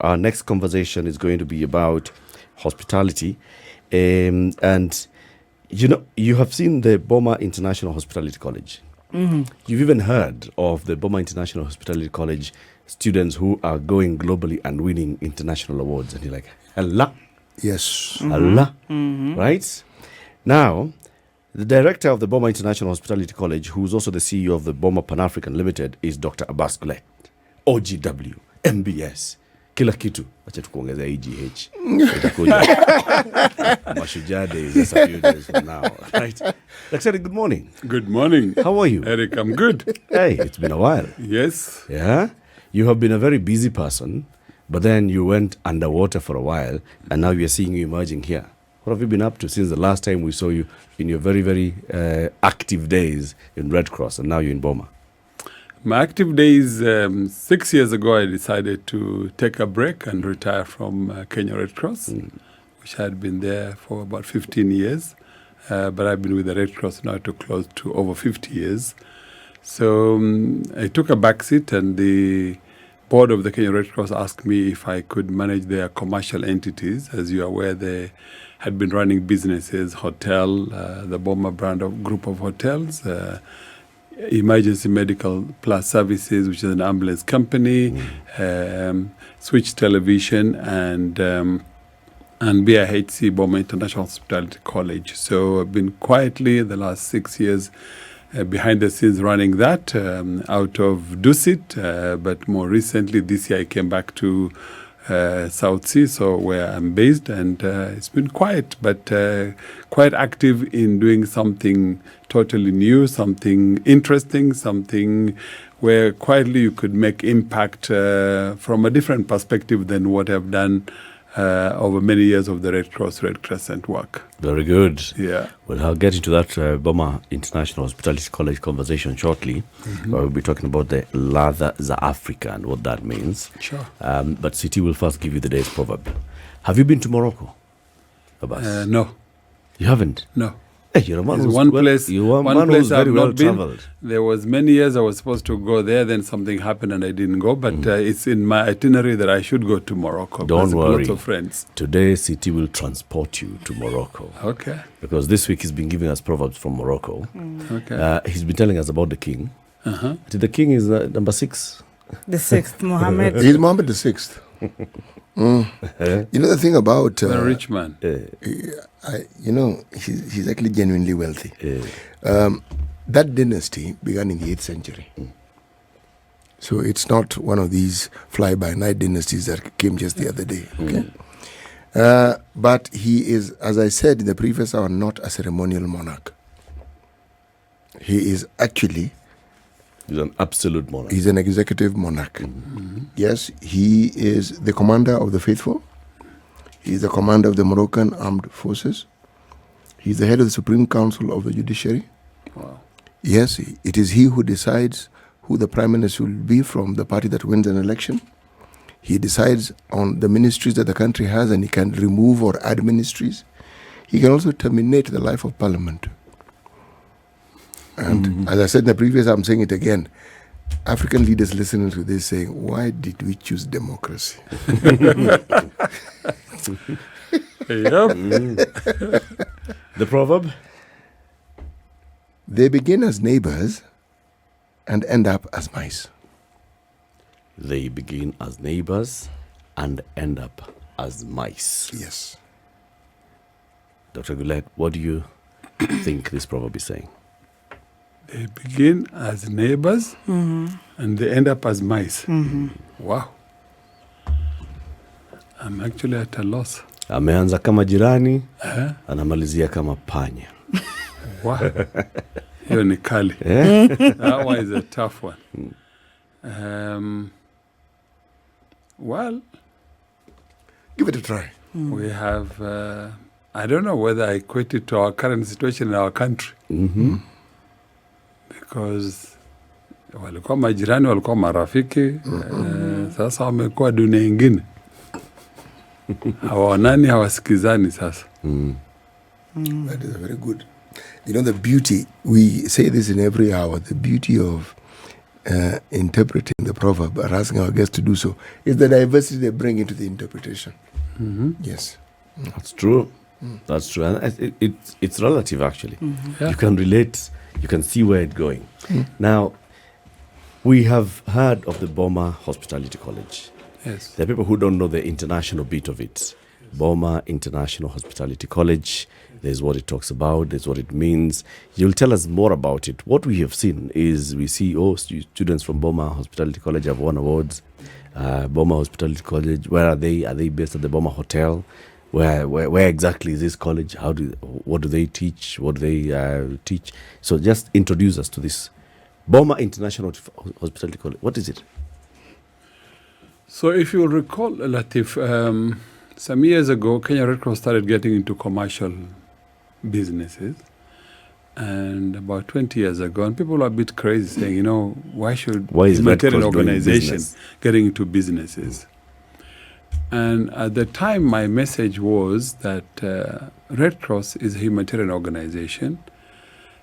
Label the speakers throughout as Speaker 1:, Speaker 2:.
Speaker 1: Our next conversation is going to be about hospitality. And, you have seen the Boma International Hospitality College.
Speaker 2: Mm-hmm.
Speaker 1: You've even heard of the Boma International Hospitality College students who are going globally and winning international awards. And you're like, hello?
Speaker 3: Yes.
Speaker 1: Allah. Right? Now, the director of the Boma International Hospitality College, who's also the CEO of the Boma PanAfrican Limited, is Dr. Abbas Gullet. OGW, MBS, kila kitu. Acha tukuongeza AGH. Itakuja. Mashujaa days, just a few days from now. Right? Dr. Good morning.
Speaker 4: Good morning.
Speaker 1: How are you?
Speaker 4: Eric, I'm good.
Speaker 1: Hey, it's been a while.
Speaker 4: Yes.
Speaker 1: Yeah? You have been a very busy person, but then you went underwater for a while, and now we are seeing you emerging here. What have you been up to since the last time we saw you in your very, very active days in Red Cross, and now you're in Boma?
Speaker 4: My active days, 6 years ago, I decided to take a break and retire from Kenya Red Cross, which I had been there for about 15 years. But I've been with the Red Cross now to close to over 50 years. So I took a back seat, and the board of the Kenya Red Cross asked me if I could manage their commercial entities. As you're aware, they had been running businesses, hotel, the Boma brand of group of hotels, Emergency Medical Plus Services, which is an ambulance company, Switch Television, and BIHC, Boma International Hospitality College. So I've been quietly the last 6 years behind the scenes running that out of Dusit, but more recently this year I came back to South Sea, so where I'm based, and it's been quiet, but quite active in doing something totally new, something interesting, something where quietly you could make impact from a different perspective than what I've done over many years of the Red Cross, Red Crescent work.
Speaker 1: Very good.
Speaker 4: Yeah.
Speaker 1: Well, I'll get into that Boma International Hospitality College conversation shortly. We'll be talking about the Ladha za Afrika and what that means.
Speaker 4: Sure.
Speaker 1: But City will first give you the day's proverb. Have you been to Morocco, Abbas?
Speaker 4: No.
Speaker 1: You haven't?
Speaker 4: No.
Speaker 1: Hey, you're a man
Speaker 4: There's
Speaker 1: who's
Speaker 4: one
Speaker 1: well-
Speaker 4: place,
Speaker 1: you're a
Speaker 4: one
Speaker 1: man
Speaker 4: place
Speaker 1: who's very
Speaker 4: I've
Speaker 1: well
Speaker 4: not been.
Speaker 1: traveled.
Speaker 4: There was many years I was supposed to go there, then something happened and I didn't go. But it's in my itinerary that I should go to Morocco.
Speaker 1: Don't
Speaker 4: because
Speaker 1: worry.
Speaker 4: Lots of friends.
Speaker 1: Today, City will transport you to Morocco.
Speaker 4: Okay.
Speaker 1: Because this week he's been giving us proverbs from Morocco.
Speaker 4: Okay.
Speaker 1: He's been telling us about the king. The king is number 6.
Speaker 2: The sixth, Mohammed.
Speaker 3: He's Muhammad the Sixth. You know the thing about
Speaker 4: A rich man.
Speaker 3: he's actually genuinely wealthy. That dynasty began in the 8th century. So it's not one of these fly-by-night dynasties that came just the other day. Okay? But he is, as I said in the previous hour, not a ceremonial monarch. He is actually...
Speaker 1: He's an absolute monarch.
Speaker 3: He's an executive monarch. Yes, he is the commander of the faithful. He's the commander of the Moroccan Armed Forces. He's the head of the Supreme Council of the Judiciary.
Speaker 4: Wow.
Speaker 3: Yes, it is he who decides who the prime minister will be from the party that wins an election. He decides on the ministries that the country has, and he can remove or add ministries. He can also terminate the life of parliament. And as I said in the previous, I'm saying it again. African leaders listening to this saying, why did we choose democracy?
Speaker 1: The proverb?
Speaker 3: They begin as neighbors and end up as mice.
Speaker 1: They begin as neighbors and end up as mice.
Speaker 3: Yes.
Speaker 1: Dr. Gullet, what do you think this proverb is saying?
Speaker 4: They begin as neighbors and they end up as mice. Wow. I'm actually at a loss.
Speaker 1: Ameanza kama jirani, anamalizia kama panya.
Speaker 4: Wow. Hiyo ni kali. That one is a tough one. Well,
Speaker 3: Give it a try.
Speaker 4: we have, I don't know whether I equate it to our current situation in our country. Because walikuwa majirani, walikuwa marafiki, sasa wamekuwa dunia ingine. Hawaonani, hawasikizani sasa.
Speaker 3: That is very good. You know, the beauty, we say this in every hour, the beauty of interpreting the proverb or asking our guests to do so, is the diversity they bring into the interpretation. Yes.
Speaker 1: That's true. That's true. And it's relative, actually.
Speaker 4: Yeah.
Speaker 1: You can relate. You can see where it's going. Now, we have heard of the Boma Hospitality College.
Speaker 4: Yes.
Speaker 1: There are people who don't know the international bit of it. Boma International Hospitality College. There's what it talks about. There's what it means. You'll tell us more about it. What we have seen is we see, students from Boma Hospitality College have won awards. Boma Hospitality College, where are they? Are they based at the Boma Hotel? Where exactly is this college? What do they teach? What do they teach? So just introduce us to this Boma International Hospitality College. What is it?
Speaker 4: So if you recall, Latiff, some years ago, Kenya Red Cross started getting into commercial businesses. And about 20 years ago, and people were a bit crazy saying, why is humanitarian organization getting into businesses? And at the time, my message was that Red Cross is a humanitarian organization,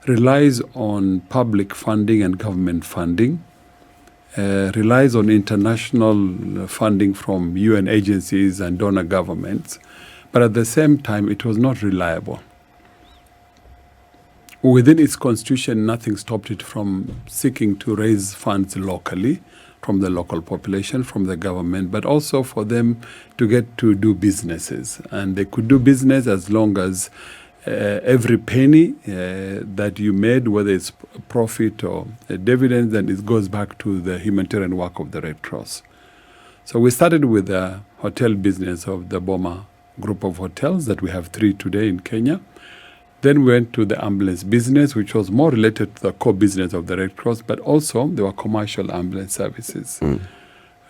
Speaker 4: relies on public funding and government funding, relies on international funding from UN agencies and donor governments, but at the same time, it was not reliable. Within its constitution, nothing stopped it from seeking to raise funds locally, from the local population, from the government, but also for them to get to do businesses. And they could do business as long as every penny that you made, whether it's profit or a dividend, then it goes back to the humanitarian work of the Red Cross. So we started with the hotel business of the Boma group of hotels that we have 3 today in Kenya. Then we went to the ambulance business, which was more related to the core business of the Red Cross, but also there were commercial ambulance services.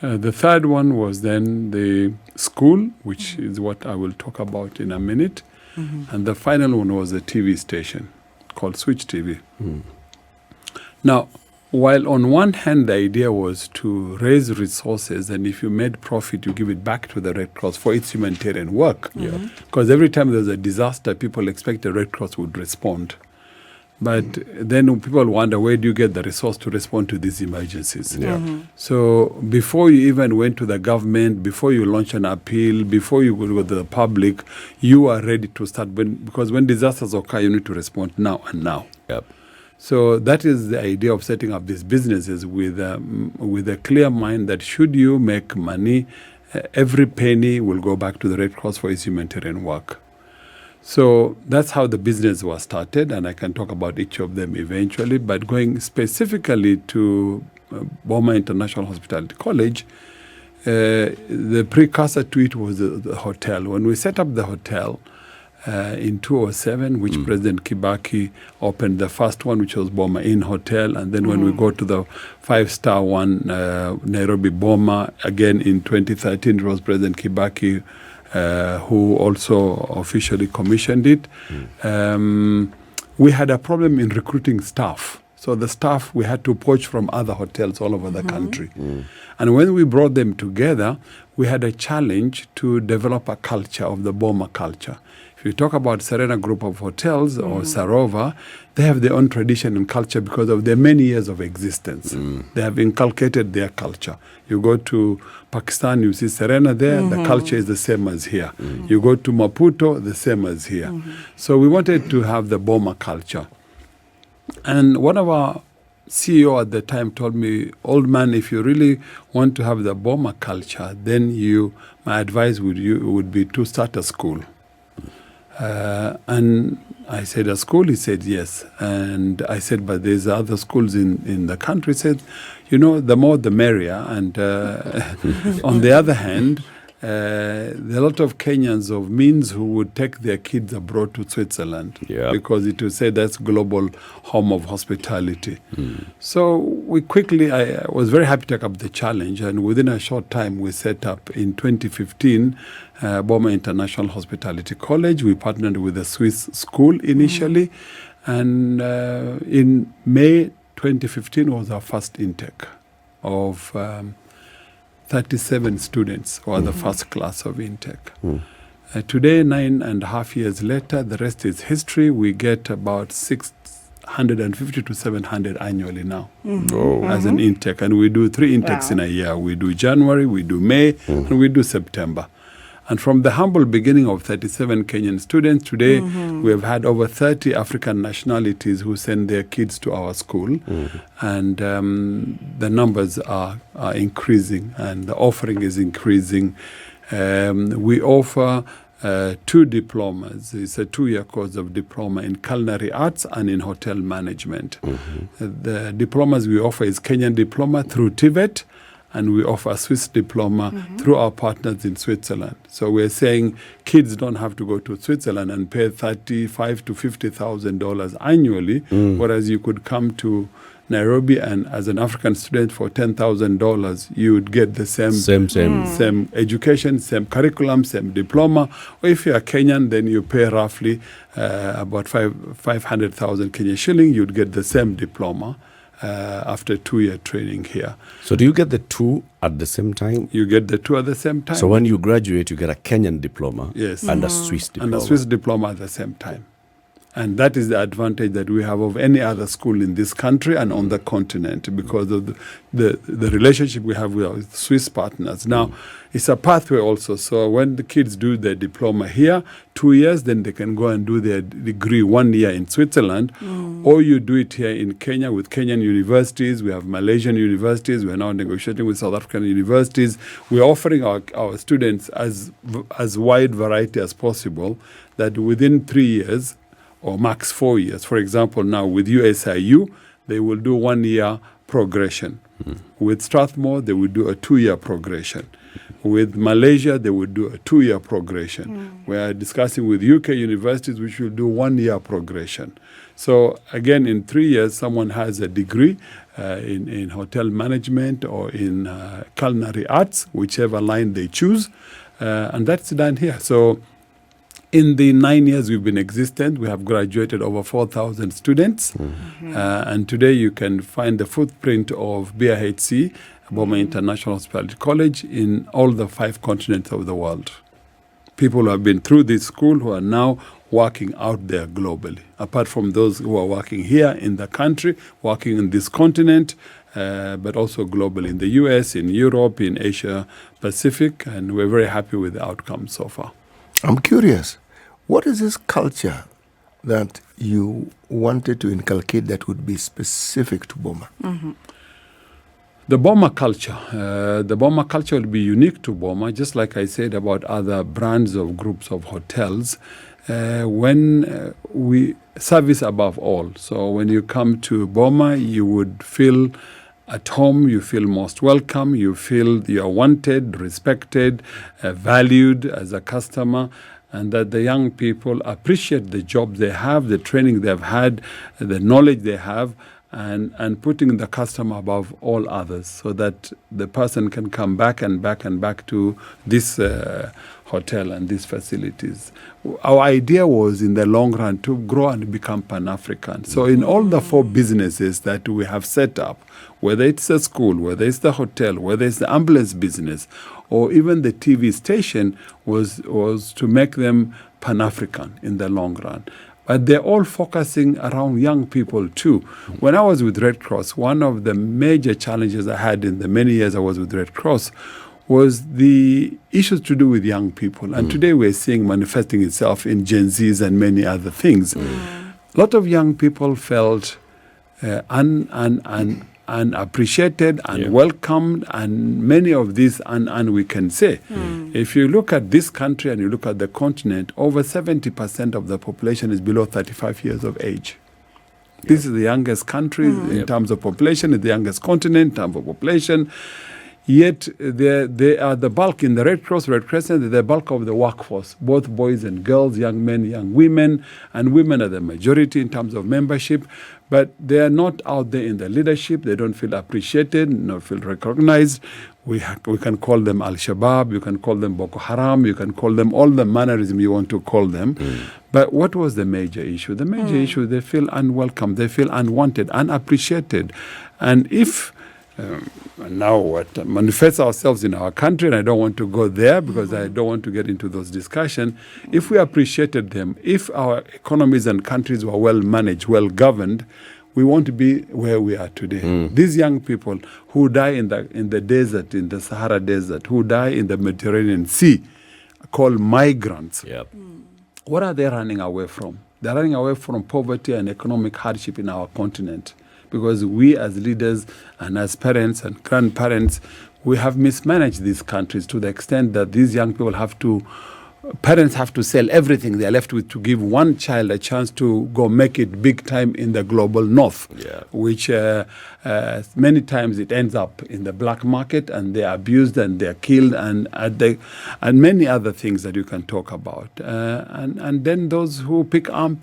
Speaker 4: The third one was then the school, which is what I will talk about in a minute. And the final one was a TV station called Switch TV. Now, while on one hand the idea was to raise resources, and if you made profit, you give it back to the Red Cross for its humanitarian work. Because every time there's a disaster, people expect the Red Cross would respond. But then people wonder, where do you get the resource to respond to these emergencies? So before you even went to the government, before you launch an appeal, before you go to the public, you are ready to start. Because when disasters occur, you need to respond now and now. So that is the idea of setting up these businesses with a clear mind that should you make money, every penny will go back to the Red Cross for its humanitarian work. So that's how the business was started, and I can talk about each of them eventually. But going specifically to Boma International Hospitality College, the precursor to it was the hotel. When we set up the hotel in 2007, which President Kibaki opened the first one, which was Boma Inn Hotel, and then when we go to the 5-star one, Nairobi Boma, again in 2013, it was President Kibaki who also officially commissioned it. We had a problem in recruiting staff. So the staff we had to poach from other hotels all over the country. And when we brought them together, we had a challenge to develop a culture of the Boma culture. If you talk about Serena Group of Hotels or Sarova, they have their own tradition and culture because of their many years of existence. They have inculcated their culture. You go to Pakistan, you see Serena there, the culture is the same as here. You go to Maputo, the same as here. So we wanted to have the Boma culture. And one of our CEO at the time told me, old man, if you really want to have the Boma culture, then my advice would be to start a school. And I said, a school? He said, yes. And I said, but there's other schools in the country. He said, the more the merrier. And on the other hand, there are a lot of Kenyans of means who would take their kids abroad to Switzerland because it would say that's global home of hospitality. So I was very happy to take up the challenge, and within a short time we set up in 2015 Boma International Hospitality College. We partnered with a Swiss school initially, and in May 2015 was our first intake of 37 students who are the first class of intake. Today, 9.5 years later, the rest is history. We get about 650 to 700 annually now
Speaker 1: Oh.
Speaker 4: as an intake. And we do 3 intakes in a year. We do January, we do May, and we do September. And from the humble beginning of 37 Kenyan students, today we have had over 30 African nationalities who send their kids to our school. And the numbers are increasing, and the offering is increasing. We offer 2 diplomas. It's a 2-year course of diploma in culinary arts and in hotel management. The diplomas we offer is Kenyan diploma through TVET, and we offer a Swiss diploma through our partners in Switzerland. So we're saying kids don't have to go to Switzerland and pay $35,000 to $50,000 annually, whereas you could come to Nairobi and as an African student for $10,000, you would get the same education, same curriculum, same diploma. Or if you're Kenyan, then you pay roughly about 500,000 Kenyan shilling, you'd get the same diploma. After 2-year training here.
Speaker 1: So do you get the 2 at the same time?
Speaker 4: You get the 2 at the same time.
Speaker 1: So when you graduate, you get a Kenyan diploma
Speaker 4: Yes.
Speaker 1: and a Swiss diploma.
Speaker 4: And a Swiss diploma at the same time. And that is the advantage that we have of any other school in this country and on the continent because of the relationship we have with our Swiss partners. Now, it's a pathway also. So when the kids do their diploma here, 2 years, then they can go and do their degree 1 year in Switzerland. Or you do it here in Kenya with Kenyan universities. We have Malaysian universities. We're now negotiating with South African universities. We're offering our students as wide variety as possible that within 3 years, or max 4 years. For example, now with USIU, they will do 1 year progression. With Strathmore, they will do a 2-year progression. With Malaysia, they will do a 2-year progression. We are discussing with UK universities, which will do 1 year progression. So again, in 3 years, someone has a degree in hotel management or in culinary arts, whichever line they choose, and that's done here. So in the 9 years we've been existent, we have graduated over 4,000 students. And today you can find the footprint of BIHC, Boma International Hospitality College, in all the 5 continents of the world. People who have been through this school who are now working out there globally, apart from those who are working here in the country, working in this continent, but also globally in the US, in Europe, in Asia Pacific, and we're very happy with the outcome so far.
Speaker 3: I'm curious, what is this culture that you wanted to inculcate that would be specific to Boma?
Speaker 4: The Boma culture. The Boma culture will be unique to Boma, just like I said about other brands of groups of hotels. When we service above all. So when you come to Boma, you would feel at home, you feel most welcome, you feel you are wanted, respected, valued as a customer, and that the young people appreciate the job they have, the training they've had, the knowledge they have, and putting the customer above all others so that the person can come back and back and back to this hotel and these facilities. Our idea was in the long run to grow and become Pan-African. So in all the 4 businesses that we have set up, whether it's a school, whether it's the hotel, whether it's the ambulance business, or even the TV station, was to make them Pan-African in the long run. But they're all focusing around young people too. When I was with Red Cross, one of the major challenges I had in the many years I was with Red Cross was the issues to do with young people. And today we're seeing manifesting itself in Gen Zs and many other things. A lot of young people felt unappreciated, unwelcomed, and many of these we can say. If you look at this country and you look at the continent, over 70% of the population is below 35 years of age. This is the youngest country in terms of population, it's the youngest continent in terms of population. Yet they are the bulk in the Red Cross, Red Crescent, they're the bulk of the workforce, both boys and girls, young men, young women, and women are the majority in terms of membership. But they are not out there in the leadership. They don't feel appreciated, not feel recognized. We can call them Al-Shabaab, you can call them Boko Haram, you can call them all the mannerism you want to call them. But what was the major issue? The major issue, they feel unwelcome, they feel unwanted, unappreciated. And if And now what manifests ourselves in our country, and I don't want to go there because I don't want to get into those discussions. If we appreciated them, if our economies and countries were well managed, well governed, we won't be where we are today. These young people who die in the desert, in the Sahara Desert, who die in the Mediterranean Sea, called migrants.
Speaker 1: Yep.
Speaker 4: What are they running away from? They're running away from poverty and economic hardship in our continent, because we as leaders and as parents and grandparents, we have mismanaged these countries to the extent that these young people parents have to sell everything they're left with to give one child a chance to go make it big time in the global north, which many times it ends up in the black market, and they're abused and they're killed and many other things that you can talk about. And then those who pick arm.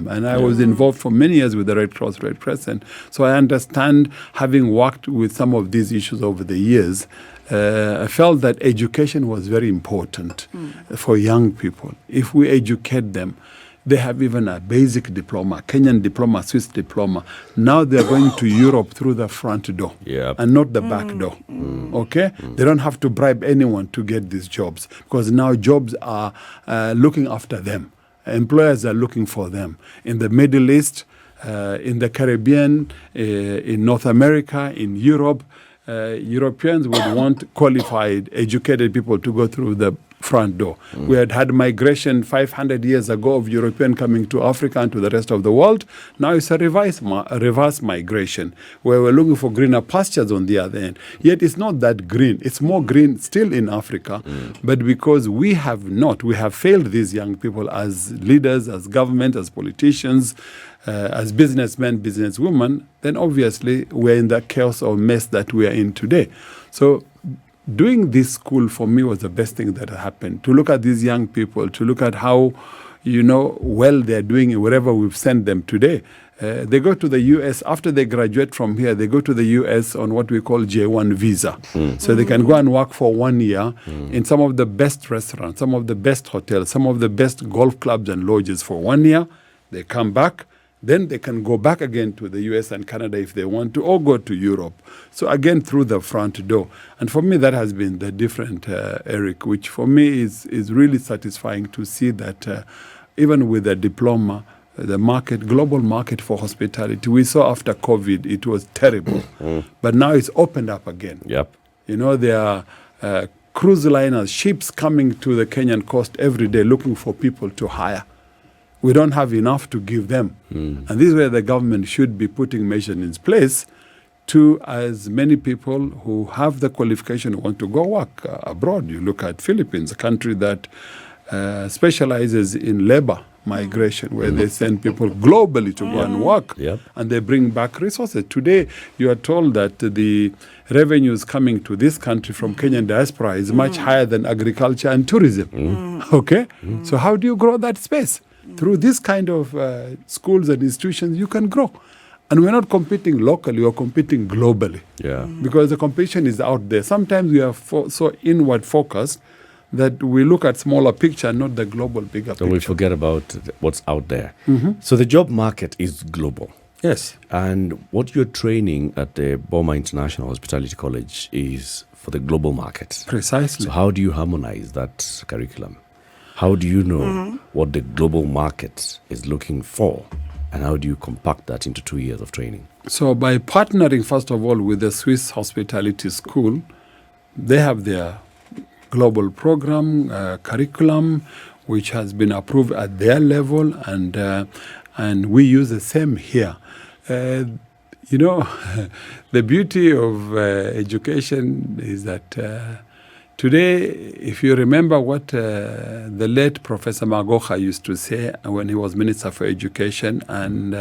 Speaker 4: And I was involved for many years with the Red Cross, Red Crescent. So I understand, having worked with some of these issues over the years, I felt that education was very important for young people. If we educate them, they have even a basic diploma, Kenyan diploma, Swiss diploma. Now they're going to Europe through the front door and not the back door. Okay? They don't have to bribe anyone to get these jobs, because now jobs are looking after them. Employers are looking for them. In the Middle East, in the Caribbean, in North America, in Europe, Europeans would want qualified, educated people to go through the front door. We had migration 500 years ago of European coming to Africa and to the rest of the world. Now it's a reverse migration, where we're looking for greener pastures on the other end. Yet it's not that green. It's more green still in Africa. But because we have failed these young people as leaders, as government, as politicians, as businessmen, businesswomen, then obviously we're in the chaos or mess that we are in today. So doing this school for me was the best thing that happened. To look at these young people, to look at how, well they're doing wherever we've sent them today. They go to the U.S. after they graduate from here. They go to the U.S. on what we call J1 visa. So they can go and work for 1 year in some of the best restaurants, some of the best hotels, some of the best golf clubs and lodges for 1 year. They come back. Then they can go back again to the US and Canada if they want to, or go to Europe. So again, through the front door. And for me, that has been the different, Eric, which for me is really satisfying to see that even with a diploma, the global market for hospitality, we saw after COVID, it was terrible. But now it's opened up again.
Speaker 1: Yep.
Speaker 4: There are cruise liners, ships coming to the Kenyan coast every day looking for people to hire. We don't have enough to give them. And this is where the government should be putting measures in place to as many people who have the qualification want to go work abroad. You look at Philippines, a country that specializes in labor migration, where they send people globally to go and work, and they bring back resources. Today, you are told that the revenues coming to this country from Kenyan diaspora is much higher than agriculture and tourism. Okay? So how do you grow that space? Through this kind of schools and institutions, you can grow. And we're not competing locally, we're competing globally. Because the competition is out there. Sometimes we are so inward focused that we look at smaller picture, not the global bigger picture.
Speaker 1: So we forget about what's out there. So the job market is global.
Speaker 4: Yes.
Speaker 1: And what you're training at the Boma International Hospitality College is for the global market.
Speaker 4: Precisely.
Speaker 1: So how do you harmonize that curriculum? How do you know what the global market is looking for? And how do you compact that into 2 years of training?
Speaker 4: So by partnering, first of all, with the Swiss Hospitality School, they have their global program, curriculum, which has been approved at their level, and we use the same here. The beauty of education is that today, if you remember what the late Professor Magoha used to say when he was Minister for Education and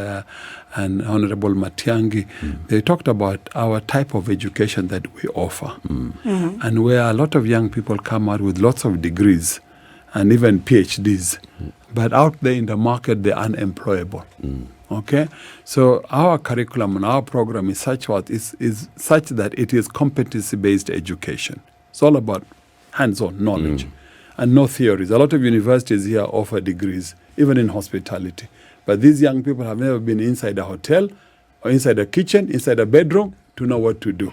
Speaker 4: Honorable Matiangi, they talked about our type of education that we offer. And where a lot of young people come out with lots of degrees and even PhDs, but out there in the market, they're unemployable. Okay? So our curriculum and our program is such that it is competency-based education. It's all about hands-on knowledge and no theories. A lot of universities here offer degrees, even in hospitality. But these young people have never been inside a hotel or inside a kitchen, inside a bedroom, to know what to do.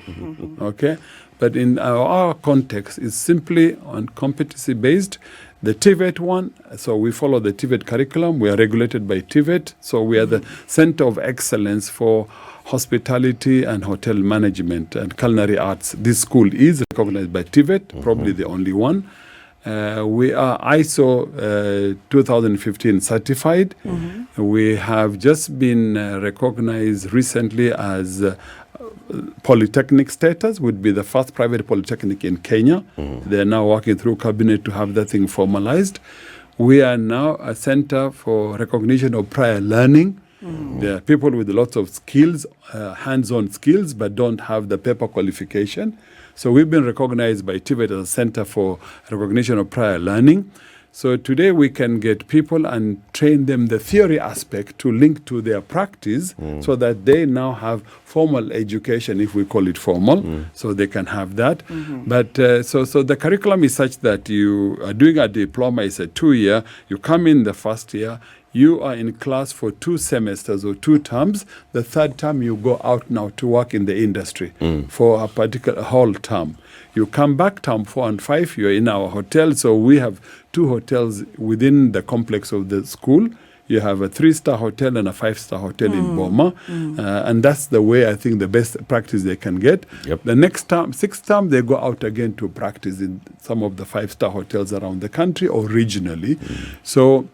Speaker 4: Okay? But in our context, it's simply on competency-based. The TVET one, so we follow the TVET curriculum. We are regulated by TVET. So we are the Center of Excellence for Hospitality and Hotel Management and Culinary Arts. This school is recognized by TVET, probably the only one. We are ISO 2015 certified. We have just been recognized recently as polytechnic status, would be the first private polytechnic in Kenya. They are now working through cabinet to have that thing formalized. We are now a center for recognition of prior learning. There are people with lots of skills, hands-on skills, but don't have the paper qualification. So we've been recognized by TVET as a center for recognition of prior learning. So today we can get people and train them the theory aspect to link to their practice so that they now have formal education, if we call it formal, so they can have that. But so the curriculum is such that you are doing a diploma, it's a 2-year, you come in the first year, you are in class for 2 semesters or 2 terms. The 3rd term, you go out now to work in the industry for a particular whole term. You come back term 4 and 5, you're in our hotel. So we have 2 hotels within the complex of the school. You have a 3-star hotel and a 5-star hotel in Boma. And that's the way I think the best practice they can get. The next term, 6th term, they go out again to practice in some of the 5-star hotels around the country or regionally. So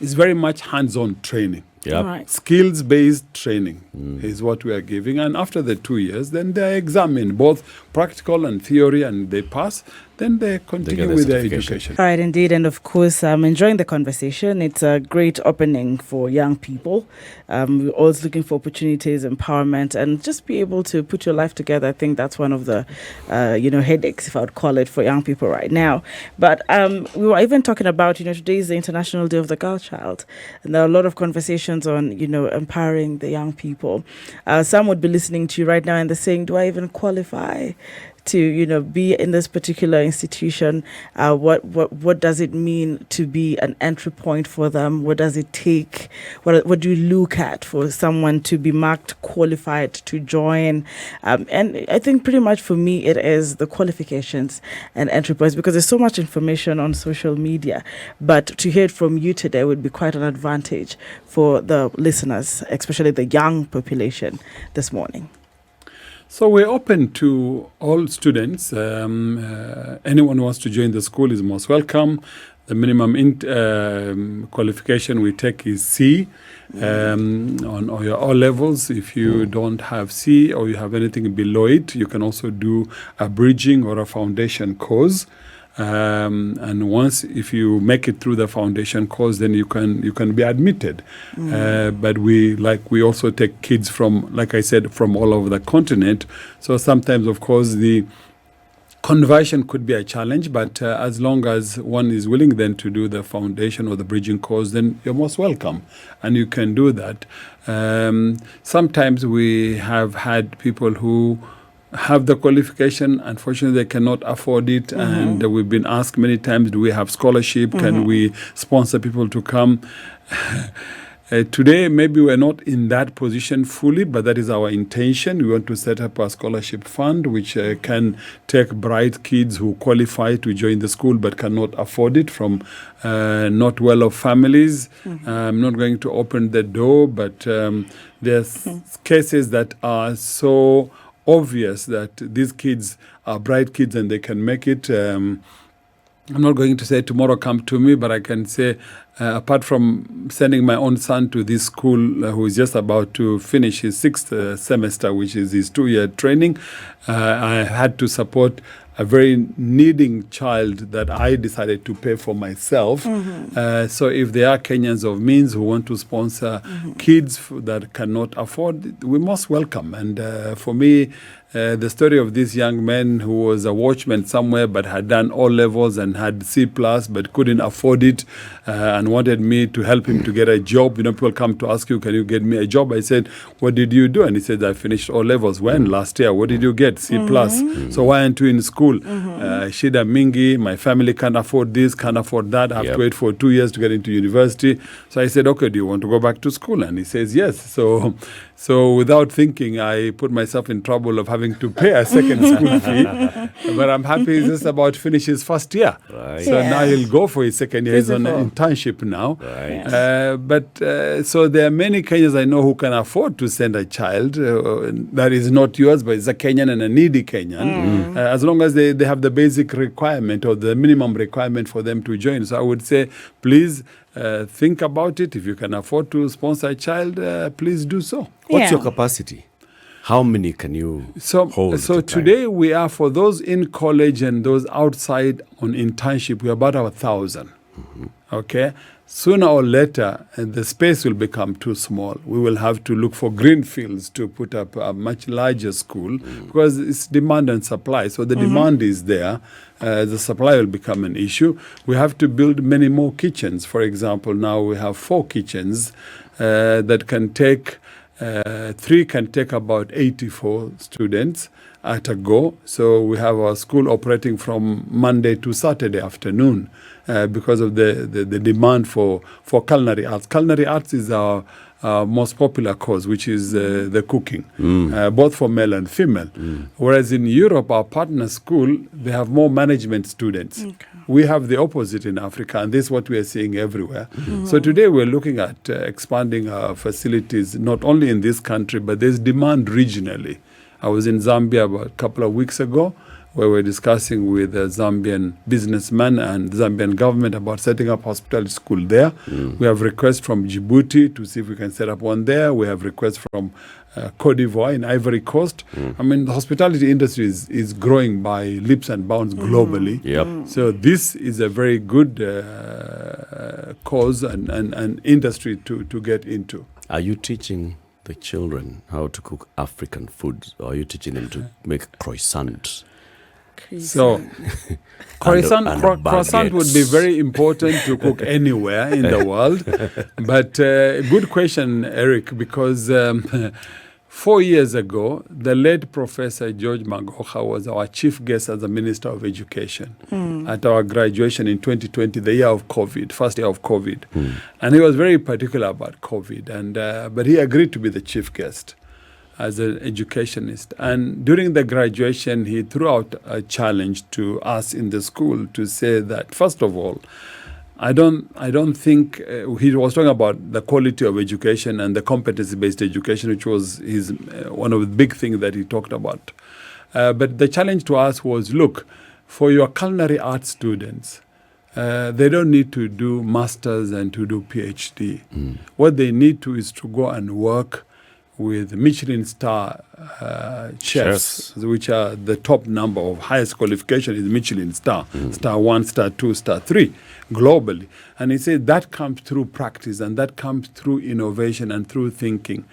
Speaker 4: it's very much hands-on training.
Speaker 2: Right.
Speaker 4: Skills-based training is what we are giving. And after the 2 years, then they are examined, both practical and theory, and they pass. Then they continue with their education.
Speaker 2: Right, indeed. And of course, I'm enjoying the conversation. It's a great opening for young people. We're always looking for opportunities, empowerment, and just be able to put your life together. I think that's one of the, headaches, if I would call it, for young people right now. But we were even talking about, today is the International Day of the Girl Child. And there are a lot of conversations on, empowering the young people. Some would be listening to you right now and they're saying, do I even qualify to be in this particular institution? What does it mean to be an entry point for them? What does it take? What do you look at for someone to be marked qualified to join? And I think pretty much for me it is the qualifications and entry points, because there's so much information on social media, but to hear it from you today would be quite an advantage for the listeners, especially the young population this morning.
Speaker 4: So we're open to all students. Anyone who wants to join the school is most welcome. The minimum qualification we take is C on all your O levels. If you don't have C or you have anything below it, you can also do a bridging or a foundation course. And once, if you make it through the foundation course, then you can be admitted. But we also take kids from, like I said, from all over the continent. So sometimes, of course, the conversion could be a challenge, but as long as one is willing then to do the foundation or the bridging course, then you're most welcome, and you can do that. Sometimes we have had people who have the qualification, unfortunately they cannot afford it, and we've been asked many times, do we have scholarship, can we sponsor people to come? Today maybe we're not in that position fully, but that is our intention. We want to set up a scholarship fund which can take bright kids who qualify to join the school but cannot afford it from not well-off families. I'm not going to open the door, but there's cases that are so obvious that these kids are bright kids and they can make it. I'm not going to say tomorrow come to me, but I can say apart from sending my own son to this school who is just about to finish his 6th semester, which is his 2-year training, I had to support a very needing child that I decided to pay for myself. So if there are Kenyans of means who want to sponsor kids that cannot afford, we must welcome. And for me, the story of this young man who was a watchman somewhere but had done all levels and had C+ but couldn't afford it and wanted me to help him to get a job. You know, people come to ask you, can you get me a job? I said, what did you do? And he said, I finished all levels. When? Last year. What did you get? C+. So why aren't you in school? Shida mingi, my family can't afford this, can't afford that. I have to wait for 2 years to get into university. So I said, okay, do you want to go back to school? And he says, yes. So without thinking, I put myself in trouble of having to pay a second school fee. But I'm happy he's just about to finish his first year.
Speaker 1: Right.
Speaker 4: So now he'll go for his second year. He's on an internship now.
Speaker 1: Right.
Speaker 4: So there are many Kenyans I know who can afford to send a child that is not yours, but it's a Kenyan and a needy Kenyan, as long as they have the basic requirement or the minimum requirement for them to join. So I would say, please think about it. If you can afford to sponsor a child, please do so.
Speaker 1: What's your capacity? How many can you hold?
Speaker 4: So today we are, for those in college and those outside on internship, we're about 1,000. Okay? Sooner or later, the space will become too small. We will have to look for green fields to put up a much larger school because it's demand and supply. So the demand is there. The supply will become an issue. We have to build many more kitchens. For example, now we have 4 kitchens that can take, 3 can take about 84 students at a go. So we have our school operating from Monday to Saturday afternoon because of the demand for culinary arts. Culinary arts is our most popular course, which is the cooking, both for male and female. Whereas in Europe, our partner school, they have more management students. Okay. We have the opposite in Africa, and this is what we are seeing everywhere. So today we're looking at expanding our facilities, not only in this country, but there's demand regionally. I was in Zambia about a couple of weeks ago, where we're discussing with a Zambian businessman and Zambian government about setting up hospitality school there. We have requests from Djibouti to see if we can set up one there. We have requests from Cote d'Ivoire in Ivory Coast. I mean, the hospitality industry is growing by leaps and bounds globally. So this is a very good cause and industry to get into.
Speaker 1: Are you teaching the children how to cook African food, or are you teaching them to make croissants?
Speaker 4: So, croissant would be very important to cook anywhere in the world. But good question, Eric, because 4 years ago, the late Professor George Magoha was our chief guest as the Minister of Education at our graduation in 2020, the year of COVID, first year of COVID. And he was very particular about COVID, but he agreed to be the chief guest as an educationist. And during the graduation, he threw out a challenge to us in the school to say that, first of all, I don't think he was talking about the quality of education and the competency-based education, which was his one of the big things that he talked about. But the challenge to us was, look, for your culinary arts students, they don't need to do masters and to do PhD. What they need to is to go and work with Michelin star chefs, which are the top number of highest qualification is Michelin star, star 1, star 2, star 3 globally. And he said that comes through practice and that comes through innovation and through thinking.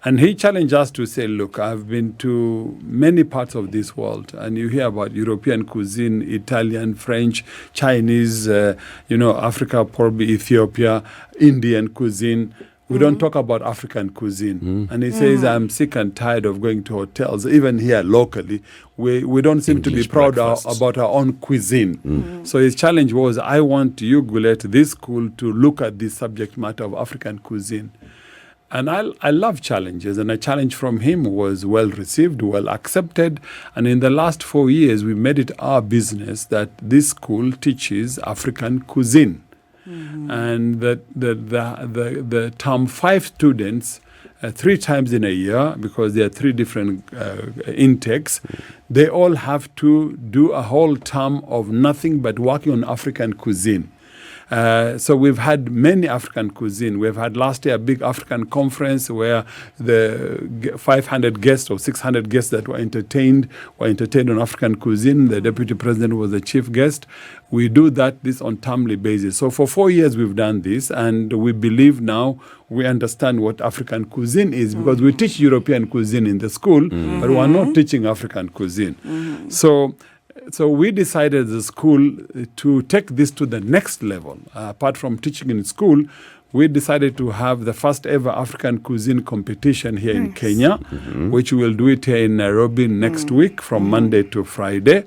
Speaker 4: And he challenged us to say, look, I've been to many parts of this world, and you hear about European cuisine, Italian, French, Chinese, Africa, probably Ethiopia, Indian cuisine. We don't talk about African cuisine. And he says, I'm sick and tired of going to hotels, even here locally. We don't seem to be proud about our own cuisine. So his challenge was, I want you, Gullet, this school, to look at this subject matter of African cuisine. And I love challenges, and a challenge from him was well received, well accepted. And in the last 4 years, we made it our business that this school teaches African cuisine. And the term 5 students, 3 times in a year, because there are 3 different intakes, they all have to do a whole term of nothing but working on African cuisine. So we've had many African cuisine. We've had last year a big African conference where the 500 guests or 600 guests that were entertained on African cuisine. The deputy president was the chief guest. We do this on timely basis. So for 4 years we've done this, and we believe now we understand what African cuisine is, because we teach European cuisine in the school, but we are not teaching African cuisine. So we decided as a school to take this to the next level. Apart from teaching in school, we decided to have the first ever African cuisine competition here in Kenya, which we will do it here in Nairobi next week from Monday to Friday.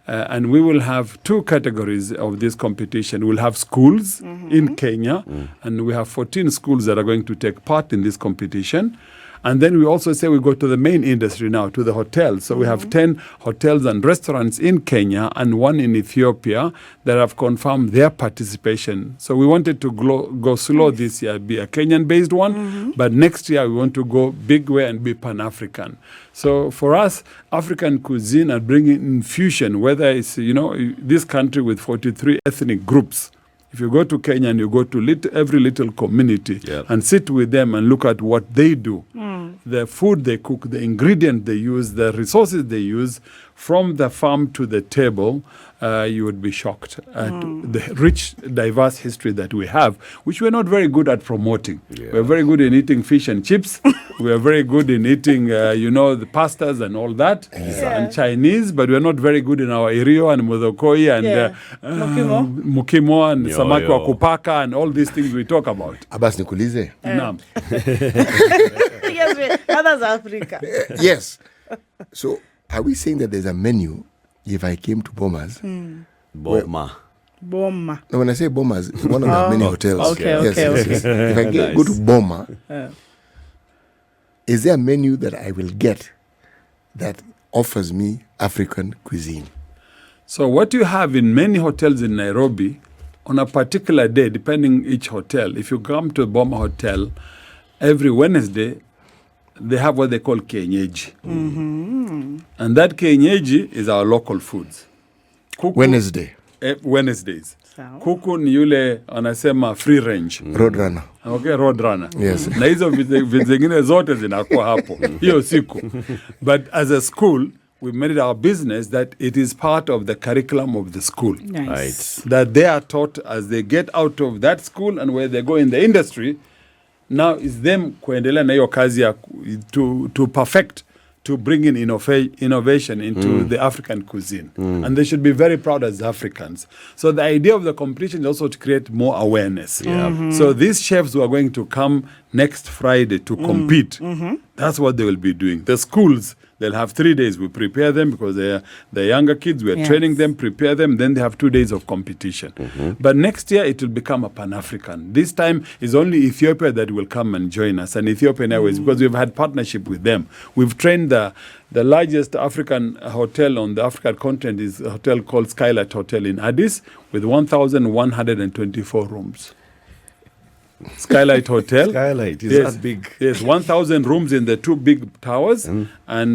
Speaker 4: And we will have 2 categories of this competition. We'll have schools in Kenya, and we have 14 schools that are going to take part in this competition. And then we also say we go to the main industry now, to the hotels. So we have 10 hotels and restaurants in Kenya and 1 in Ethiopia that have confirmed their participation. So we wanted to go slow this year, be a Kenyan-based one, but next year we want to go big way and be Pan-African. So for us, African cuisine and bringing in fusion, whether it's, this country with 43 ethnic groups. If you go to Kenya and you go to every little community and sit with them and look at what they do, the food they cook, the ingredient they use, the resources they use, from the farm to the table, you would be shocked at the rich, diverse history that we have, which we're not very good at promoting. We're very good in eating fish and chips. We're very good in eating, the pastas and all that, and Chinese, but we're not very good in our irio and mudokoi and mukimo and samaki wa kupaka and all these things we talk about.
Speaker 3: Abbas, nikuulize.
Speaker 4: Naam.
Speaker 2: Yes, others Africa.
Speaker 3: Yes. So, are we saying that there's a menu if I came to Boma's?
Speaker 1: Boma.
Speaker 2: Boma.
Speaker 3: No, when I say Boma's, one of the many hotels.
Speaker 2: Okay.
Speaker 3: If I go to Boma, is there a menu that I will get that offers me African cuisine?
Speaker 4: So what you have in many hotels in Nairobi, on a particular day, depending each hotel, if you come to Boma Hotel, every Wednesday, they have what they call kienyeji. And that kienyeji is our local foods. Kuku,
Speaker 3: Wednesdays.
Speaker 4: Kuku ni yule anasema free range.
Speaker 3: Roadrunner.
Speaker 4: Okay, roadrunner.
Speaker 3: Yes.
Speaker 4: Na hizo vitu zingine zote zinakuwa hapo. Hiyo siku. But as a school, we made it our business that it is part of the curriculum of the school.
Speaker 2: Nice.
Speaker 1: Right.
Speaker 4: That they are taught as they get out of that school and where they go in the industry. Now it's them kuendelea na hiyo kazi ya to perfect, to bring in innovation into the African cuisine. And they should be very proud as Africans. So the idea of the competition is also to create more awareness. So these chefs who are going to come next Friday to compete, that's what they will be doing. The schools, they'll have 3 days. We prepare them because they're younger kids. We're training them, prepare them. Then they have 2 days of competition. But next year, it will become a Pan-African. This time, it's only Ethiopia that will come and join us, and Ethiopian Airways, because we've had partnership with them. We've trained the largest African hotel on the African continent is a hotel called Skylight Hotel in Addis with 1,124 rooms. Skylight Hotel.
Speaker 1: Skylight, is that big?
Speaker 4: Yes, 1,000 rooms in the 2 big towers and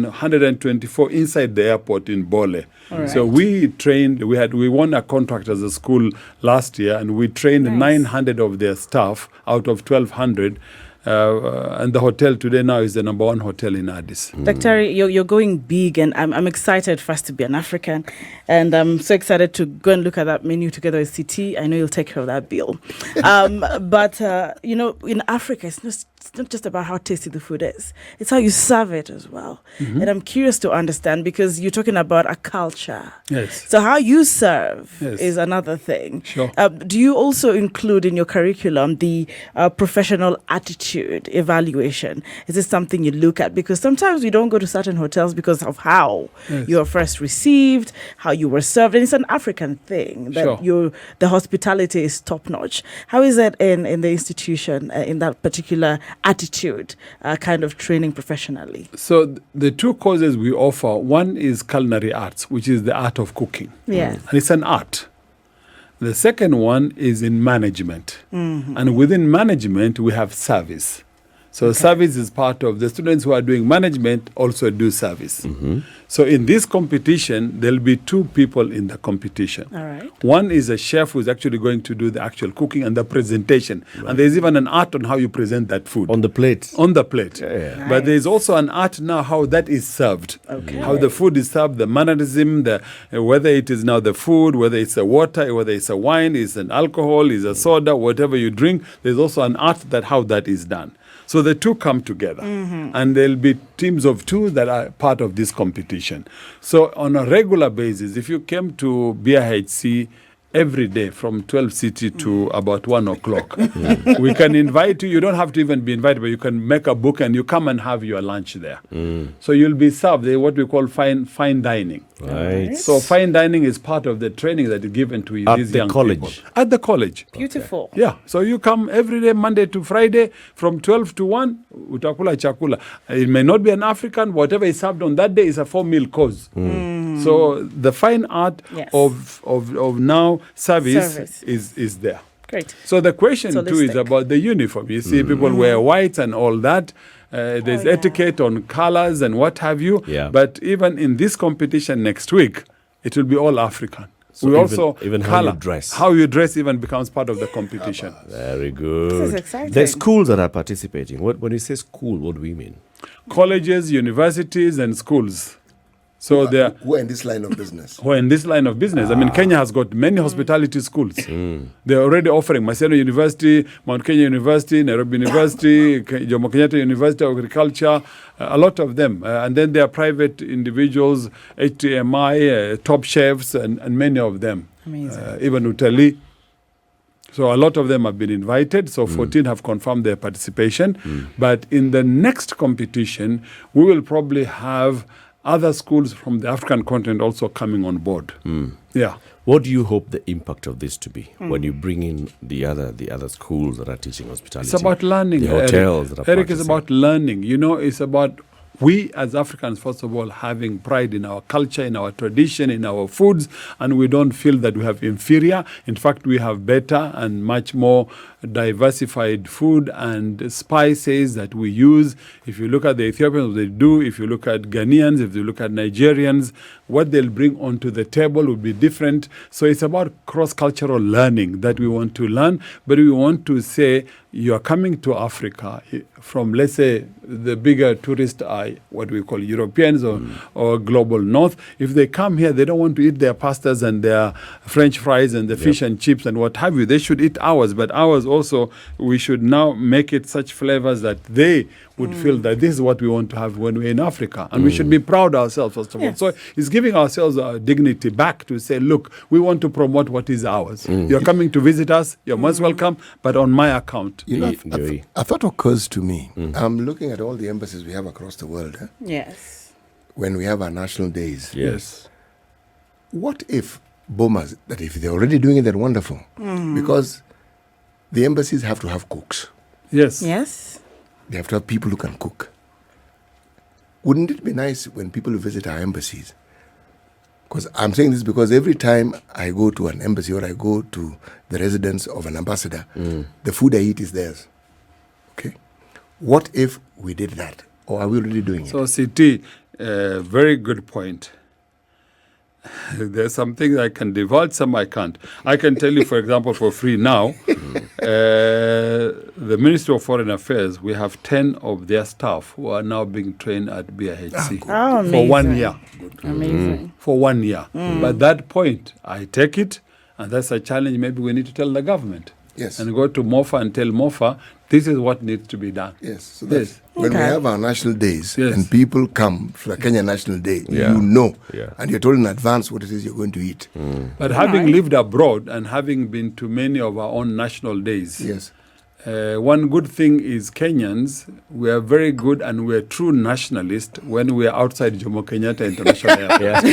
Speaker 4: 124 inside the airport in Bole.
Speaker 2: Right.
Speaker 4: So we trained, we won a contract as a school last year, and we trained 900 of their staff out of 1,200. And the hotel today now is the number 1 hotel in Addis.
Speaker 2: Dr. You're going big, and I'm excited for us to be an African, and I'm so excited to go and look at that menu together with CT. I know you'll take care of that bill. But in Africa, it's not just about how tasty the food is. It's how you serve it as well. And I'm curious to understand, because you're talking about a culture.
Speaker 4: Yes.
Speaker 2: So how you serve is another thing.
Speaker 4: Sure.
Speaker 2: Do you also include in your curriculum the professional attitude evaluation? Is this something you look at? Because sometimes we don't go to certain hotels because of how you are first received, how you were served. And it's an African thing that the hospitality is top notch. How is that in the institution, in that particular attitude kind of training professionally?
Speaker 4: So the 2 courses we offer, one is culinary arts, which is the art of cooking.
Speaker 2: Yes.
Speaker 4: And it's an art. The second one is in management. And within management, we have service. So service is part of the students who are doing management also do service. So in this competition, there'll be two people in the competition.
Speaker 2: All right.
Speaker 4: One is a chef who's actually going to do the actual cooking and the presentation. And there's even an art on how you present that food.
Speaker 1: On the plate.
Speaker 4: On the plate.
Speaker 1: Yeah.
Speaker 2: Nice.
Speaker 4: But there's also an art now how that is served.
Speaker 2: Okay.
Speaker 4: How the food is served, the mannerism, whether it is now the food, whether it's a water, whether it's a wine, it's an alcohol, it's a soda, whatever you drink, there's also an art that how that is done. So the two come together, and there'll be teams of two that are part of this competition. So on a regular basis, if you came to BIHC every day from 12 city to about 1 o'clock, we can invite you. You don't have to even be invited, but you can make a book and you come and have your lunch there. So you'll be served what we call fine dining.
Speaker 1: Right.
Speaker 4: So fine dining is part of the training that is given to
Speaker 1: At
Speaker 4: these
Speaker 1: the
Speaker 4: young
Speaker 1: college?
Speaker 4: people. At the college.
Speaker 2: Beautiful.
Speaker 4: Yeah, so you come every day, Monday to Friday, from 12 to 1, utakula chakula. It may not be an African, whatever is served on that day is a 4-meal course. So the fine art
Speaker 2: Yes.
Speaker 4: of now service. is there.
Speaker 2: Great.
Speaker 4: So the question too is
Speaker 2: Holistic.
Speaker 4: about the uniform. You see people wear white and all that. There's etiquette on colors and what have you.
Speaker 1: Yeah.
Speaker 4: But even in this competition next week, it will be all African.
Speaker 1: So
Speaker 4: we
Speaker 1: even-
Speaker 4: also
Speaker 1: even how
Speaker 4: color.
Speaker 1: you dress.
Speaker 4: How you dress even becomes part of the competition.
Speaker 1: Very good.
Speaker 2: This is exciting.
Speaker 1: There's schools that are participating. When you say school, what do we mean?
Speaker 4: Colleges, universities, and schools. So they're
Speaker 3: Who are in this line of business?
Speaker 4: who are in this line of business. I mean, Kenya has got many hospitality schools. They're already offering Maseno University, Mount Kenya University, Nairobi University, Jomo Kenyatta University of Agriculture, a lot of them. And then there are private individuals, HTMI, top chefs, and many of them.
Speaker 2: Amazing.
Speaker 4: Even Utali. So a lot of them have been invited. So 14 have confirmed their participation. But in the next competition, we will probably have other schools from the African continent also coming on board. Yeah.
Speaker 1: What do you hope the impact of this to be when you bring in the other schools that are teaching hospitality?
Speaker 4: It's about learning.
Speaker 1: The hotels that are
Speaker 4: Eric, is
Speaker 1: practicing.
Speaker 4: about learning. You know, it's about we as Africans, first of all, having pride in our culture, in our tradition, in our foods, and we don't feel that we have inferior. In fact, we have better and much more diversified food and spices that we use. If you look at the Ethiopians, they do. If you look at Ghanaians, if you look at Nigerians, what they'll bring onto the table will be different. So it's about cross-cultural learning that we want to learn, but we want to say you are coming to Africa from, let's say, the bigger tourist eye, what we call Europeans or global north. If they come here, they don't want to eat their pastas and their French fries and the fish and chips and what have you. They should eat ours, but ours also, we should now make it such flavors that they would feel that this is what we want to have when we're in Africa. And we should be proud ourselves, first of all. So it's giving ourselves our dignity back to say, look, we want to promote what is ours. You're coming to visit us, you're most welcome, but on my account.
Speaker 3: You know,
Speaker 1: Joey.
Speaker 3: a thought occurs to me. I'm looking at all the embassies we have across the world
Speaker 2: Yes.
Speaker 3: when we have our national days.
Speaker 1: Yes.
Speaker 3: What if Boma, that if they're already doing it, they're wonderful. Because the embassies have to have cooks.
Speaker 4: Yes.
Speaker 2: Yes.
Speaker 3: They have to have people who can cook. Wouldn't it be nice when people visit our embassies? Because I'm saying this because every time I go to an embassy or I go to the residence of an ambassador, the food I eat is theirs. Okay? What if we did that? Or are we already doing it?
Speaker 4: So, CT, very good point. There's some things I can divulge, some I can't. I can tell you, for example, for free now, the Ministry of Foreign Affairs, we have 10 of their staff who are now being trained at BIHC
Speaker 2: Oh,
Speaker 4: for 1
Speaker 2: amazing.
Speaker 4: year.
Speaker 2: Amazing.
Speaker 4: For 1 year. But that point, I take it, and that's a challenge maybe we need to tell the government.
Speaker 3: Yes.
Speaker 4: And go to MOFA and tell MOFA, this is what needs to be done.
Speaker 3: Yes. So that
Speaker 4: Yes.
Speaker 3: when we
Speaker 2: Okay.
Speaker 3: have our national days
Speaker 4: Yes.
Speaker 3: and people come for a Kenya National Day,
Speaker 1: Yeah.
Speaker 3: you know,
Speaker 1: Yeah.
Speaker 3: and you're told in advance what it is you're going to eat.
Speaker 4: But having
Speaker 2: Right.
Speaker 4: lived abroad and having been to many of our own national days,
Speaker 3: Yes.
Speaker 4: one good thing is Kenyans, we are very good and we're true nationalists when we are outside Jomo Kenyatta International Airport.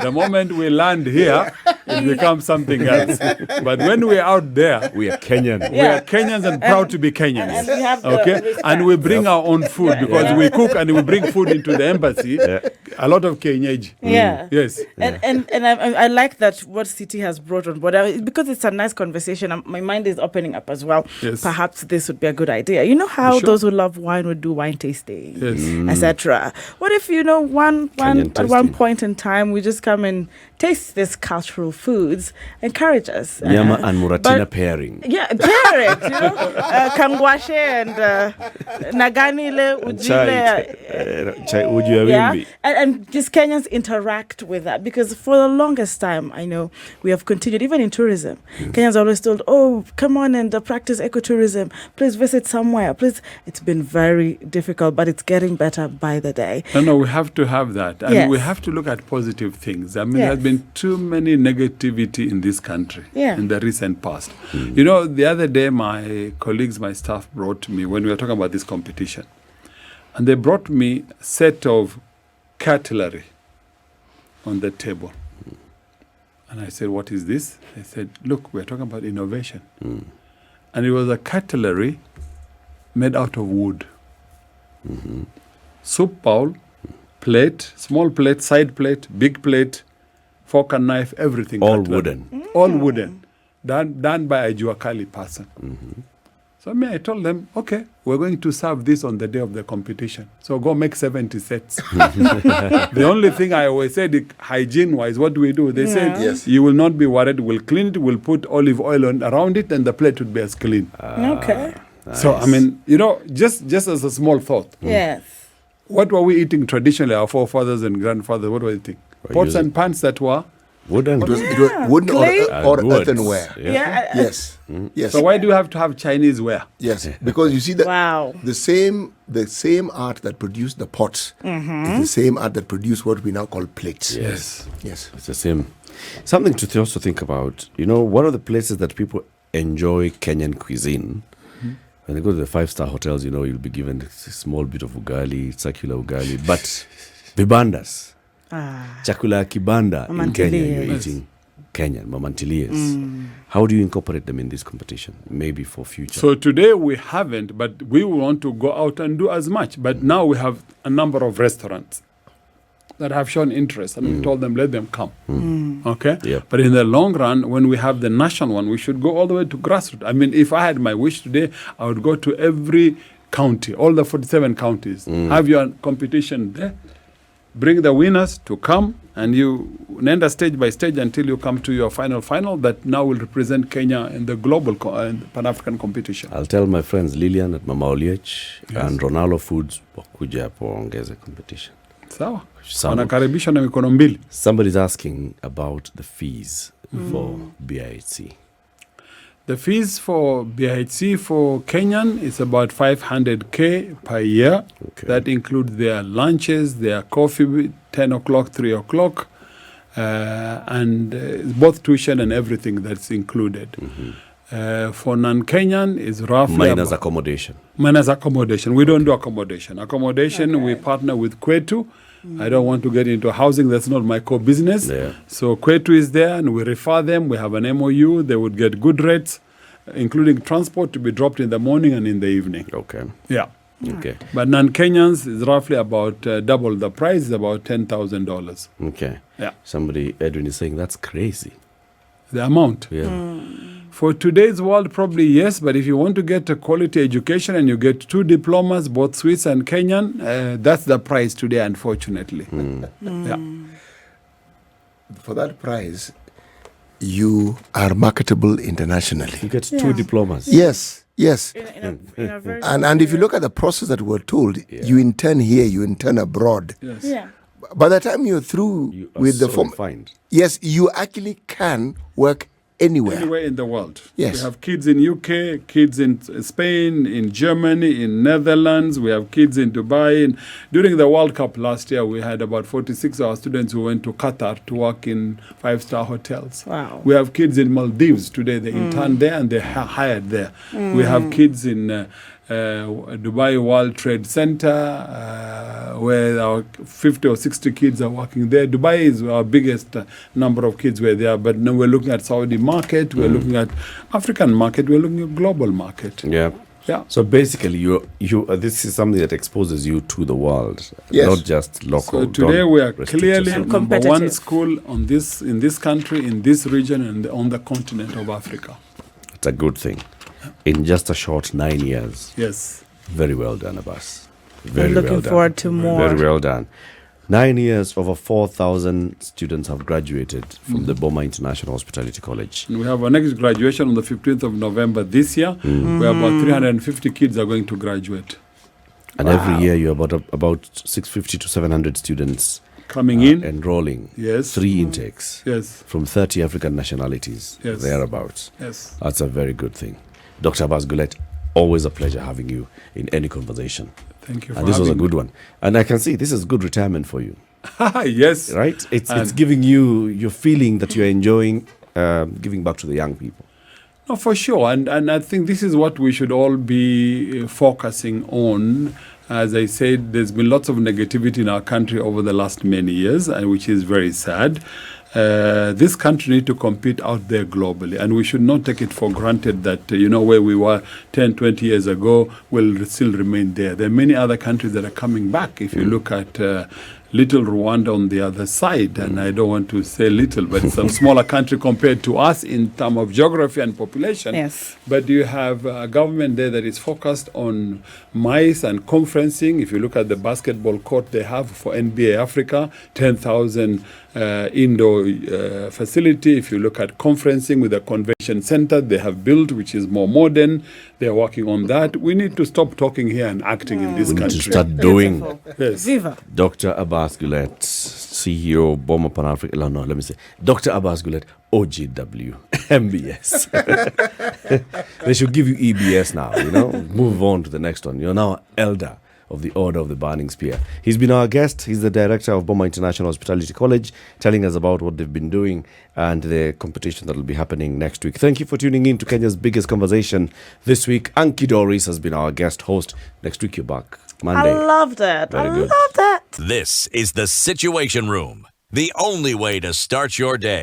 Speaker 4: The moment we land here, it becomes something else. But when we're out there,
Speaker 1: We are Kenyan.
Speaker 4: we are Kenyans and proud to be Kenyans.
Speaker 2: and we have the
Speaker 4: Okay,
Speaker 2: respect.
Speaker 4: and we bring our own food because we cook and we bring food into the embassy. A lot of Kenyeji.
Speaker 2: Yeah.
Speaker 4: Yes.
Speaker 2: And I like that what City has brought on board because it's a nice conversation. My mind is opening up as well.
Speaker 4: Yes.
Speaker 2: Perhaps this would be a good idea. You know how
Speaker 4: Sure.
Speaker 2: those who love wine would do wine tasting,
Speaker 4: Yes.
Speaker 2: etc. What if one
Speaker 1: Kenyan
Speaker 2: at one
Speaker 1: tasting.
Speaker 2: point in time we just come and taste these cultural foods, encourage us.
Speaker 1: Nyama and Muratina
Speaker 2: but-
Speaker 1: pairing.
Speaker 2: Yeah, pair it, kangwashe and naganile ujile.
Speaker 1: Chai uji ya
Speaker 2: Yeah,
Speaker 1: wimbi.
Speaker 2: and just Kenyans interact with that because for the longest time, I know we have continued, even in tourism. Kenyans are always told, oh, come on and practice ecotourism. Please visit somewhere. Please. It's been very difficult, but it's getting better by the day.
Speaker 4: No, we have to have that. And
Speaker 2: Yes.
Speaker 4: we have to look at positive things. I mean,
Speaker 2: Yes.
Speaker 4: there's been too many negativity in this country
Speaker 2: Yeah.
Speaker 4: in the recent past. You know, the other day, my colleagues, my staff brought me, when we were talking about this competition, and they brought me a set of cutlery on the table. And I said, what is this? They said, look, we're talking about innovation. And it was a cutlery made out of wood. Soup bowl, plate, small plate, side plate, big plate, fork and knife, everything.
Speaker 1: All
Speaker 4: cutlery.
Speaker 1: wooden.
Speaker 4: All wooden. Done by a Juakali person. So I told them, okay, we're going to serve this on the day of the competition. So go make 70 sets. The only thing I always said, hygiene-wise, what do we do? They said,
Speaker 3: Yes.
Speaker 4: you will not be worried. We'll clean it. We'll put olive oil around it, and the plate would be as clean.
Speaker 2: Okay.
Speaker 4: So, I mean, just as a small thought,
Speaker 2: Yes.
Speaker 4: what were we eating traditionally, our forefathers and grandfathers? What were they eating? Pots
Speaker 1: using-
Speaker 4: and pans that were.
Speaker 1: Wooden.
Speaker 3: It was wooden
Speaker 2: clay.
Speaker 3: or
Speaker 1: Woods.
Speaker 3: earthenware.
Speaker 2: Yeah.
Speaker 3: Yes. Yes.
Speaker 4: So why do you have to have Chinese ware?
Speaker 3: Yes, because you see that
Speaker 2: Wow.
Speaker 3: the same art that produced the pots is the same art that produced what we now call plates.
Speaker 4: Yes.
Speaker 3: Yes.
Speaker 1: It's the same. Something to also think about. You know, one of the places that people enjoy Kenyan cuisine, when they go to the 5-star hotels, you know, you'll be given a small bit of ugali, circular ugali, but vibandas, chakula kibanda in Kenya, you're
Speaker 2: Mamantilies.
Speaker 1: eating Kenyan, mamantilies. How do you incorporate them in this competition? Maybe for future.
Speaker 4: So today we haven't, but we want to go out and do as much. But now we have a number of restaurants that have shown interest, and we told them, let them come. Okay?
Speaker 1: Yep.
Speaker 4: But in the long run, when we have the national one, we should go all the way to grassroots. I mean, if I had my wish today, I would go to every county, all the 47 counties, have your competition there, bring the winners to come, and you enter stage by stage until you come to your final that now will represent Kenya in the global Pan-African competition.
Speaker 1: I'll tell my friends Lilian at Mama Oliech and Ronaldo Foods wakuja hapo waongeze competition.
Speaker 4: Sawa.
Speaker 1: Sawa.
Speaker 4: Wanakaribishwa na mikono mbili.
Speaker 1: Somebody's asking about the fees for BIHC.
Speaker 4: The fees for BIHC for Kenyan is about 500K per year.
Speaker 1: Okay.
Speaker 4: That includes their lunches, their coffee, 10 o'clock, 3 o'clock, and both tuition and everything that's included. For non-Kenyan is roughly
Speaker 1: Maina's
Speaker 4: about-
Speaker 1: accommodation.
Speaker 4: Minus accommodation. We don't do accommodation. Accommodation, we partner with Kwetu. I don't want to get into housing. That's not my core business.
Speaker 1: Yeah.
Speaker 4: So Kwetu is there, and we refer them. We have an MOU. They would get good rates, including transport to be dropped in the morning and in the evening.
Speaker 1: Okay.
Speaker 4: Yeah.
Speaker 1: Okay.
Speaker 4: But non-Kenyans is roughly about double the price, is about $10,000.
Speaker 1: Okay.
Speaker 4: Yeah.
Speaker 1: Somebody, Edwin, is saying that's crazy.
Speaker 4: The amount.
Speaker 1: Yeah.
Speaker 4: For today's world, probably yes, but if you want to get a quality education and you get 2 diplomas, both Swiss and Kenyan, that's the price today, unfortunately. Yeah.
Speaker 3: For that price, you are marketable internationally.
Speaker 1: You get
Speaker 2: Yeah.
Speaker 1: 2 diplomas.
Speaker 3: Yes, yes.
Speaker 2: In a very
Speaker 3: And if you look at the process that we're told, you intern here, you intern abroad.
Speaker 4: Yes.
Speaker 2: yeah.
Speaker 3: By the time you're through
Speaker 1: You are
Speaker 3: with the
Speaker 1: so
Speaker 3: form,
Speaker 1: refined.
Speaker 3: yes, you actually can work anywhere.
Speaker 4: Anywhere in the world.
Speaker 3: Yes.
Speaker 4: We have kids in UK, kids in Spain, in Germany, in Netherlands. We have kids in Dubai. And during the World Cup last year, we had about 46 of our students who went to Qatar to work in 5-star hotels.
Speaker 2: Wow.
Speaker 4: We have kids in Maldives today. They intern there and they're hired there. We have kids in Dubai World Trade Center, where our 50 or 60 kids are working there. Dubai is our biggest number of kids were there, but now we're looking at Saudi market, we're looking at African market, we're looking at global market.
Speaker 1: Yeah.
Speaker 4: Yeah.
Speaker 1: So basically, this is something that exposes you to the world,
Speaker 3: Yes.
Speaker 1: not just local.
Speaker 4: So today we are
Speaker 1: restrict
Speaker 4: clearly
Speaker 1: yourself.
Speaker 2: And
Speaker 4: number one
Speaker 2: competitive.
Speaker 4: school in this country, in this region, and on the continent of Africa.
Speaker 1: It's a good thing. In just a short 9 years.
Speaker 4: Yes.
Speaker 1: Very well done, Abbas.
Speaker 2: I'm
Speaker 1: Very
Speaker 2: looking
Speaker 1: well done.
Speaker 2: forward to more.
Speaker 1: Very well done. 9 years, over 4,000 students have graduated from the Boma International Hospitality College.
Speaker 4: And we have our next graduation on the 15th of November this year, where about 350 kids are going to graduate.
Speaker 1: And every year you have about 650 to 700 students
Speaker 4: Coming in.
Speaker 1: enrolling.
Speaker 4: Yes.
Speaker 1: 3 intakes
Speaker 4: Yes.
Speaker 1: from 30 African nationalities,
Speaker 4: Yes.
Speaker 1: thereabouts.
Speaker 4: Yes.
Speaker 1: That's a very good thing. Dr. Abbas Gullet, always a pleasure having you in any conversation.
Speaker 4: Thank you for
Speaker 1: And this was a
Speaker 4: having
Speaker 1: good one. And I can see this is good retirement for you,
Speaker 4: me. Yes.
Speaker 1: right? It's
Speaker 4: And-
Speaker 1: giving you're feeling that you're enjoying giving back to the young people.
Speaker 4: No, for sure. And I think this is what we should all be focusing on. As I said, there's been lots of negativity in our country over the last many years, and which is very sad. This country need to compete out there globally, and we should not take it for granted that, where we were 10, 20 years ago will still remain there. There are many other countries that are coming back. If you look at little Rwanda on the other side, and I don't want to say little, but it's a smaller country compared to us in terms of geography and population.
Speaker 2: Yes.
Speaker 4: But you have a government there that is focused on MICE and conferencing. If you look at the basketball court they have for NBA Africa, 10,000 indoor facility. If you look at conferencing with the convention center they have built, which is more modern, they are working on that. We need to stop talking here and acting in this
Speaker 1: We need
Speaker 4: country.
Speaker 1: to start doing.
Speaker 4: Yes.
Speaker 2: Viva.
Speaker 1: Dr. Abbas Gullet, CEO, Boma PanAfrican. No, let me say, Dr. Abbas Gullet, OGW, MBS. They should give you EBS now, Move on to the next one. You're now elder of the Order of the Burning Spear. He's been our guest. He's the director of Boma International Hospitality College, telling us about what they've been doing and the competition that will be happening next week. Thank you for tuning in to Kenya's biggest conversation this week. Anki Doris has been our guest host. Next week, you're back. Monday.
Speaker 2: I love that.
Speaker 1: Very
Speaker 2: I
Speaker 1: good.
Speaker 2: love that.
Speaker 5: This is the Situation Room, the only way to start your day.